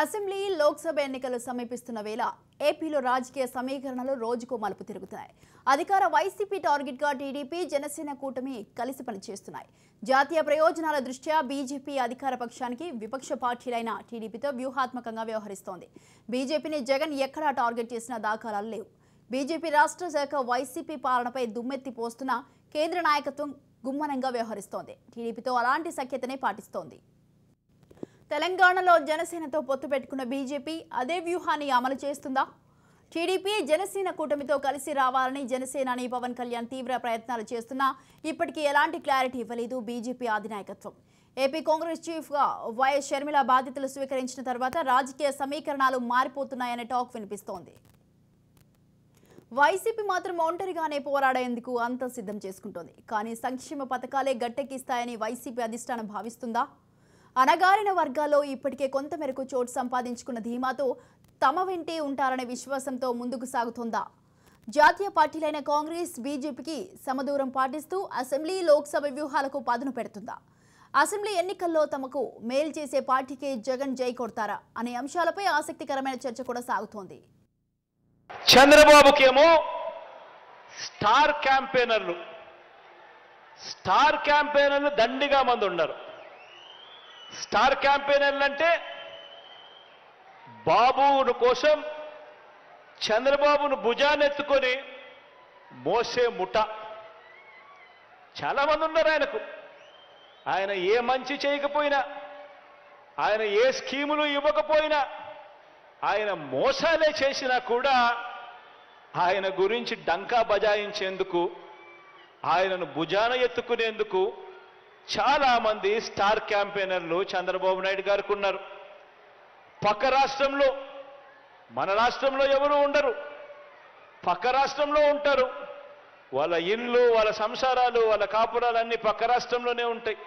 Assembly Lok Sabha ఎన్నికలు సమీపిస్తున్న వేళ ఏపీలో రాజకీయ సమీకరణలు రోజుకో మలుపు తిరుగుతున్నాయి. అధికార వైసీపీ టార్గెట్గా టీడీపీ, జనసేన కూటమి కలిసి పనిచేస్తున్నాయి. జాతీయ ప్రయోజనాల దృష్ట్యా బీజేపీ అధికార పక్షానికి విపక్ష పార్టీలైన టీడీపీతో వ్యూహాత్మకంగా వ్యవహరిస్తోంది. బీజేపీని జగన్ ఎక్కడా టార్గెట్ చేసిన దాఖలాలు లేవు. బీజేపీ రాష్ట్ర శాఖ వైసీపీ పాలనపై దుమ్మెత్తి పోస్తున్న కేంద్ర నాయకత్వం గుమ్మనంగా వ్యవహరిస్తోంది. టీడీపీతో అలాంటి సఖ్యతనే పాటిస్తోంది. తెలంగాణలో జనసేనతో పొత్తు పెట్టుకున్న బీజేపీ అదే వ్యూహాన్ని అమలు చేస్తుందా? టీడీపీ జనసేన కూటమితో కలిసి రావాలని జనసేనాని పవన్ కళ్యాణ్ తీవ్ర ప్రయత్నాలు చేస్తున్నా ఇప్పటికీ ఎలాంటి క్లారిటీ ఇవ్వలేదు బీజేపీ అధినాయకత్వం. ఏపీ కాంగ్రెస్ చీఫ్గా వైఎస్ షర్మిల బాధ్యతలు స్వీకరించిన తర్వాత రాజకీయ సమీకరణాలు మారిపోతున్నాయనే టాక్ వినిపిస్తోంది. వైసీపీ మాత్రం ఒంటరిగానే పోరాడేందుకు అంతా సిద్ధం చేసుకుంటోంది. కానీ సంక్షేమ పథకాలే గట్టెక్కిస్తాయని వైసీపీ అధిష్టానం భావిస్తుందా? అణగారిన వర్గాల్లో ఇప్పటికే కొంతమేరకు చోటు సంపాదించుకున్న ధీమాతో తమ వెంటే ఉంటారనే విశ్వాసంతో ముందుకు సాగుతోందా? జాతీయ పార్టీలైన కాంగ్రెస్, బీజేపీకి సమదూరం పాటిస్తూ అసెంబ్లీ, లోక్సభ వ్యూహాలకు పదును పెడుతుందా? అసెంబ్లీ ఎన్నికల్లో తమకు మేలు చేసే పార్టీకే జగన్ జై కొడతారా అనే అంశాలపై ఆసక్తికరమైన చర్చ కూడా సాగుతోంది. చంద్రబాబుకేమో స్టార్ క్యాంపెయినర్లు దండిగా మంది ఉన్నారు. స్టార్ క్యాంపెయినర్లు అంటే బాబు కోసం చంద్రబాబును భుజానెత్తుకొని మోసే ముఠ చాలా మంది ఉన్నారు. ఆయన ఏ మంచి చేయకపోయినా, ఆయన ఏ స్కీములు ఇవ్వకపోయినా, ఆయన మోసాలే చేసినా కూడా ఆయన గురించి డంకా బజాయించేందుకు, ఆయనను భుజాన ఎత్తుకునేందుకు చాలామంది స్టార్ క్యాంపెయినర్లు చంద్రబాబు నాయుడు గారికి ఉన్నారు. పక్క రాష్ట్రంలో, మన రాష్ట్రంలో ఎవరు ఉండరు, పక్క రాష్ట్రంలో ఉంటారు. వాళ్ళ ఇళ్ళు, వాళ్ళ సంసారాలు, వాళ్ళ కాపురాలన్నీ పక్క రాష్ట్రంలోనే ఉంటాయి.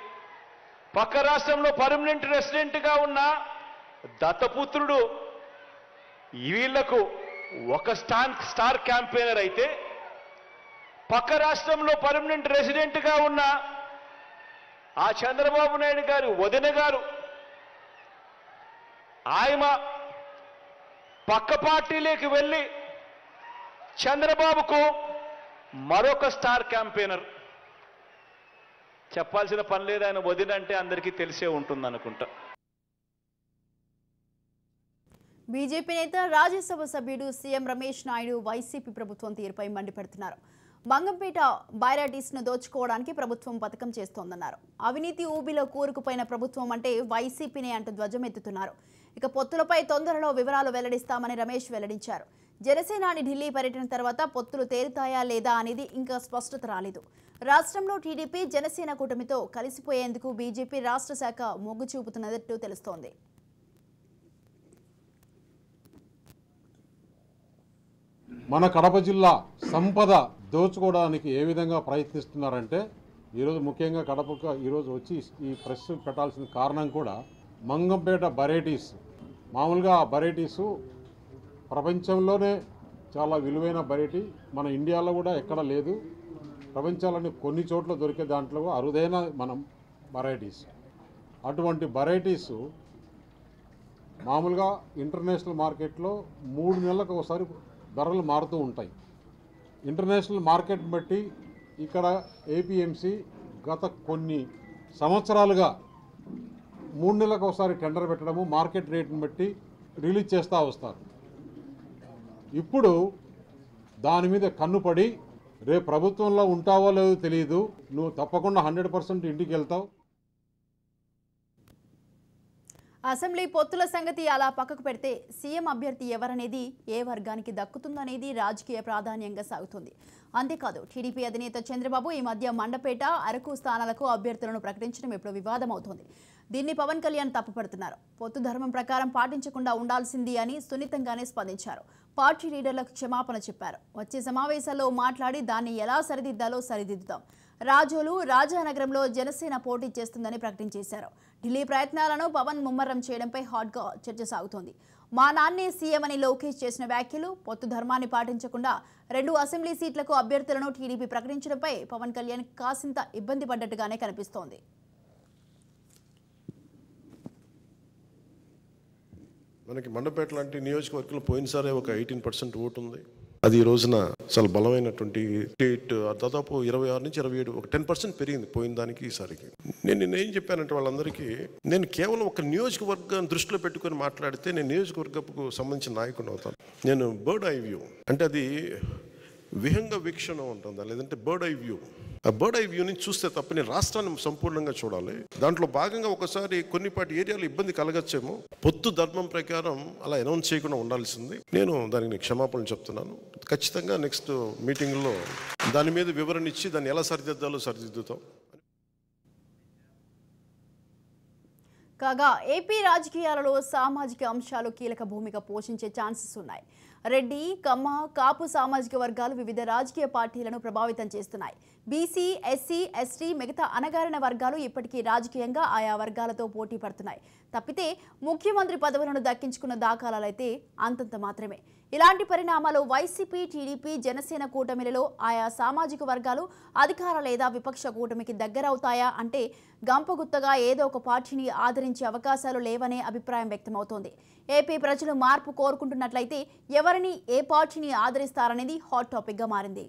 పక్క రాష్ట్రంలో పర్మనెంట్ రెసిడెంట్గా ఉన్న దత్తపుత్రుడు వీళ్లకు ఒక స్టార్ క్యాంపెయినర్ అయితే, పక్క రాష్ట్రంలో పర్మనెంట్ రెసిడెంట్గా ఉన్న ఆ చంద్రబాబు నాయుడు గారి వదిన గారు, ఆయన పక్క పార్టీలోకి వెళ్ళి చంద్రబాబుకు మరొక స్టార్ క్యాంపెయినర్. చెప్పాల్సిన పని లేదు, ఆయన వదిన అంటే అందరికీ తెలిసే ఉంటుంది అనుకుంటా. బీజేపీ నేత, రాజ్యసభ సభ్యుడు సీఎం రమేష్ నాయుడు వైసీపీ ప్రభుత్వం తీరుపై మండిపడుతున్నారు. మంగంపేట బైరాటీస్ను దోచుకోవడానికి ప్రభుత్వం పథకం చేస్తోందన్నారు. అవినీతి ఊబిలో కూరుకుపోయిన ప్రభుత్వం అంటే వైసీపీనే అంటూ ధ్వజమెత్తుతున్నారు. ఇక పొత్తులపై తొందరలో వివరాలు వెల్లడిస్తామని రమేష్ వెల్లడించారు. జనసేనాని ఢిల్లీ పర్యటన తర్వాత పొత్తులు తేలుతాయా లేదా అనేది ఇంకా స్పష్టత రాలేదు. రాష్ట్రంలో టీడీపీ, జనసేన కూటమితో కలిసిపోయేందుకు బీజేపీ రాష్ట్ర శాఖ మొగ్గు చూపుతున్నట్టు తెలుస్తోంది. మన కడప జిల్లా సంపద దోచుకోవడానికి ఏ విధంగా ప్రయత్నిస్తున్నారంటే, ఈరోజు ముఖ్యంగా కడపకు ఈరోజు వచ్చి ఈ ప్రెస్ పెట్టాల్సిన కారణం కూడా మంగంపేట బరేటీస్. మామూలుగా ఆ బరేటీసు ప్రపంచంలోనే చాలా విలువైన బరేటీ, మన ఇండియాలో కూడా ఎక్కడ లేదు. ప్రపంచాలని కొన్ని చోట్ల దొరికే దాంట్లో అరుదైన మనం బరేటీస్. అటువంటి బరేటీసు మామూలుగా ఇంటర్నేషనల్ మార్కెట్లో 3 నెలలకు ఒకసారి ధరలు మారుతూ ఉంటాయి. ఇంటర్నేషనల్ మార్కెట్ బట్టి ఇక్కడ ఏపీఎంసీ గత కొన్ని సంవత్సరాలుగా 3 నెలలకు ఒకసారి టెండర్ పెట్టడము, మార్కెట్ రేట్ని బట్టి రిలీజ్ చేస్తూ వస్తారు. ఇప్పుడు దాని మీద కన్నుపడి రేపు ప్రభుత్వంలో ఉంటావో లేదో తెలియదు, నువ్వు తప్పకుండా 100% ఇంటికి వెళ్తావు. అసెంబ్లీ పొత్తుల సంగతి అలా పక్కకు పెడితే సీఎం అభ్యర్థి ఎవరనేది, ఏ వర్గానికి దక్కుతుందనేది రాజకీయ ప్రాధాన్యంగా సాగుతుంది. అంతేకాదు, టీడీపీ అధినేత చంద్రబాబు ఈ మధ్య మండపేట, అరకు స్థానాలకు అభ్యర్థులను ప్రకటించడం ఇప్పుడు వివాదమవుతోంది. దీన్ని పవన్ కళ్యాణ్ తప్పుపడుతున్నారు. పొత్తు ధర్మం ప్రకారం పాటించకుండా ఉండాల్సింది అని సున్నితంగానే స్పందించారు. పార్టీ లీడర్లకు క్షమాపణ చెప్పారు. వచ్చే సమావేశాల్లో మాట్లాడి దాన్ని ఎలా సరిదిద్దాలో సరిదిద్దుతాం. రాజోలు, రాజానగరంలో జనసేన పోటీ చేస్తుందని ప్రకటించేశారు. ఢిల్లీ ప్రయత్నాలను పవన్ ముమ్మరం చేయడంపై హాట్గా చర్చ సాగుతోంది. మా నాన్నే సీఎం అని లోకేష్ చేసిన వ్యాఖ్యలు, పొత్తు ధర్మాన్ని పాటించకుండా 2 అసెంబ్లీ సీట్లకు అభ్యర్థులను టీడీపీ ప్రకటించడంపై పవన్ కళ్యాణ్ కాసింత ఇబ్బంది పడ్డట్టుగానే కనిపిస్తోంది. మనకి మండపేట లాంటి నియోజకవర్గంలో పోయినసారి ఒక 18% ఓటు ఉంది. అది ఈ రోజున చాలా బలమైనటువంటి స్టేట్, దాదాపు 26 నుంచి 27 ఒక 10% పెరిగింది పోయిన దానికి ఈసారికి. నేను ఏం చెప్పానంటే వాళ్ళందరికీ, నేను కేవలం ఒక నియోజకవర్గాన్ని దృష్టిలో పెట్టుకొని మాట్లాడితే నేను నియోజకవర్గపు సంబంధించిన నాయకుడు అవుతాను. నేను బర్డ్ ఐ వ్యూ అంటే అది విహంగ వీక్షణ ఉంటుందా, లేదంటే బర్డ్ ఐ వ్యూ, ఆ బర్డ్ ఐ వ్యూని చూస్తే తప్ప నేను రాష్ట్రాన్ని సంపూర్ణంగా చూడాలి. దాంట్లో భాగంగా ఒకసారి కొన్నిపాటి ఏరియాలో ఇబ్బంది కలగచ్చేమో, పొత్తు ధర్మం ప్రకారం అలా అనౌన్స్ చేయకుండా ఉండాల్సింది. నేను దానికి క్షమాపణలు చెప్తున్నాను. ఖచ్చితంగా నెక్స్ట్ మీటింగ్లో దాని మీద వివరణ ఇచ్చి దాన్ని ఎలా సరిదిద్దాలో సరిదిద్దుతాం. కాగా ఏపీ రాజకీయాలలో సామాజిక అంశాలు కీలక భూమిక పోషించే ఛాన్సెస్ ఉన్నాయి. రెడ్డి, కమ్మ, కాపు సామాజిక వర్గాలు వివిధ రాజకీయ పార్టీలను ప్రభావితం చేస్తున్నాయి. బీసీ, ఎస్సీ, ఎస్టీ, మిగతా అణగారిన వర్గాలు ఇప్పటికీ రాజకీయంగా ఆయా వర్గాలతో పోటీ పడుతున్నాయి. తప్పితే ముఖ్యమంత్రి పదవులను దక్కించుకున్న దాఖలాలైతే అంతంత మాత్రమే. ఇలాంటి పరిణామాలు వైసీపీ, టీడీపీ, జనసేన కూటమిలలో ఆయా సామాజిక వర్గాలు అధికార లేదా విపక్ష కూటమికి దగ్గరవుతాయా అంటే గంపగుత్తగా ఏదో ఒక పార్టీని ఆదరించే అవకాశాలు లేవనే అభిప్రాయం వ్యక్తమవుతోంది. ఏపీ ప్రజలు మార్పు కోరుకుంటున్నట్లయితే ఎవరిని, ఏ పార్టీని ఆదరిస్తారనేది హాట్ టాపిక్గా మారింది.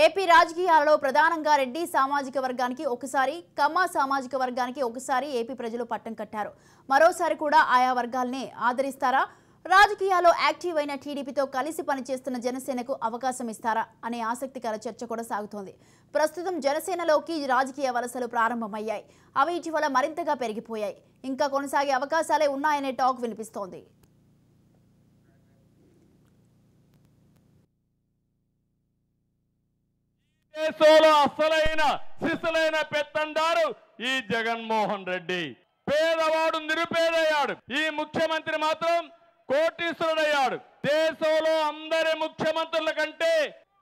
ఏపీ రాజకీయాలలో ప్రధానంగా రెడ్డి సామాజిక వర్గానికి ఒకసారి, కమ్మ సామాజిక వర్గానికి ఒకసారి ఏపీ ప్రజలు పట్టం కట్టారు. మరోసారి కూడా ఆయా వర్గాలనే ఆదరిస్తారా? రాజకీయాల్లో యాక్టివ్ అయిన టీడీపీతో కలిసి పనిచేస్తున్న జనసేనకు అవకాశం ఇస్తారా అనే ఆసక్తికర చర్చ కూడా సాగుతోంది. ప్రస్తుతం జనసేనలోకి రాజకీయ వలసలు ప్రారంభమయ్యాయి. అవి ఇటీవల మరింతగా పెరిగిపోయాయి. ఇంకా కొనసాగే అవకాశాలే ఉన్నాయనే టాక్ వినిపిస్తోంది. దేశంలో అసలైన సిసలైన పెత్తందారు ఈ జగన్మోహన్ రెడ్డి. పేదవాడు నిరుపేదయ్యాడు. ఈ ముఖ్యమంత్రి మాత్రం కోటీశ్వరుడయ్యాడు. దేశంలో అందరి ముఖ్యమంత్రుల కంటే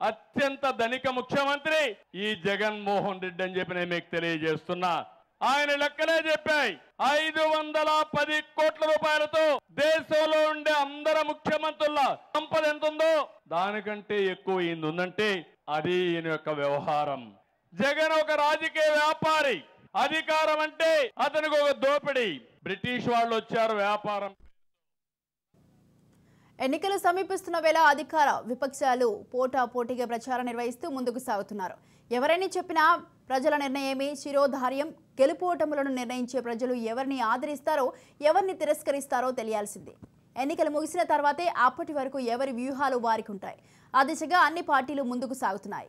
అత్యంత ధనిక ముఖ్యమంత్రి ఈ జగన్మోహన్ రెడ్డి అని చెప్పి నేను మీకు తెలియజేస్తున్నా. ఆయన లెక్కలే చెప్పాయి. 510 కోట్ల రూపాయలతో దేశంలో ఉండే అందరు ముఖ్యమంత్రుల సంపద ఎంత ఉందో దానికంటే ఎక్కువ ఈయన ఉందంటే అది ఈయన యొక్క వ్యవహారం. జగన్ ఒక రాజకీయ వ్యాపారి. అధికారం అంటే అతనికి ఒక దోపిడీ. బ్రిటిష్ వాళ్ళు వచ్చారు వ్యాపారం. ఎన్నికలు సమీపిస్తున్న వేళ అధికార విపక్షాలు పోటాపోటీగా ప్రచారం నిర్వహిస్తూ ముందుకు సాగుతున్నారు. ఎవరైనా చెప్పినా ప్రజల నిర్ణయమే శిరోధార్యం. గెలుపోటములను నిర్ణయించే ప్రజలు ఎవరిని ఆదరిస్తారో, ఎవరిని తిరస్కరిస్తారో తెలియాల్సిందే. ఎన్నికలు ముగిసిన తర్వాతే అప్పటి వరకు ఎవరి వ్యూహాలు వారికి ఉంటాయి. ఆ దిశగా అన్ని పార్టీలు ముందుకు సాగుతున్నాయి.